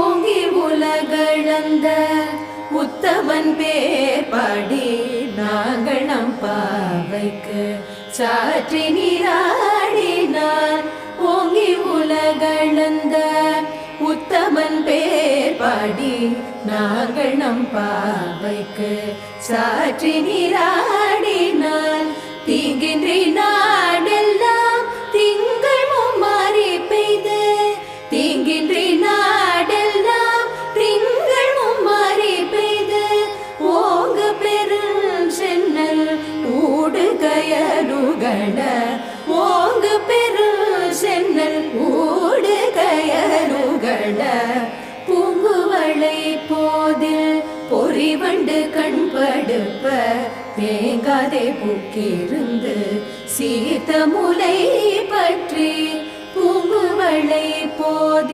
ஓங்கி உலகளந்த உத்தமன் பேர் பாடி நாங்கள் நம் பாவைக்கு சாற்றி நீராடினார். ஓங்கி உலகளந்த உத்தமன் பேர் பாடி நாங்கள் நம் பாவைக்கு சாற்றி நீராடினார். தீங்கின்றி நாடெல்லாம் திங்கள் மும்மாறி பெய்து, தீங்கின்றி நாடெல்லாம் திங்கள் மும்மாறி பெய்து, ஓங்க பெரும் சென்னல் ஊடுகயலுகள, ஓங்க பெரும் சென்னல் ஊடுகயலுகள, பூங்குவளை போதில் பொறிவண்டு கண்படுப்ப, தேங்காதே பூக்கிருந்து சீத்த முலை பற்றி பூங்குவளை போதில்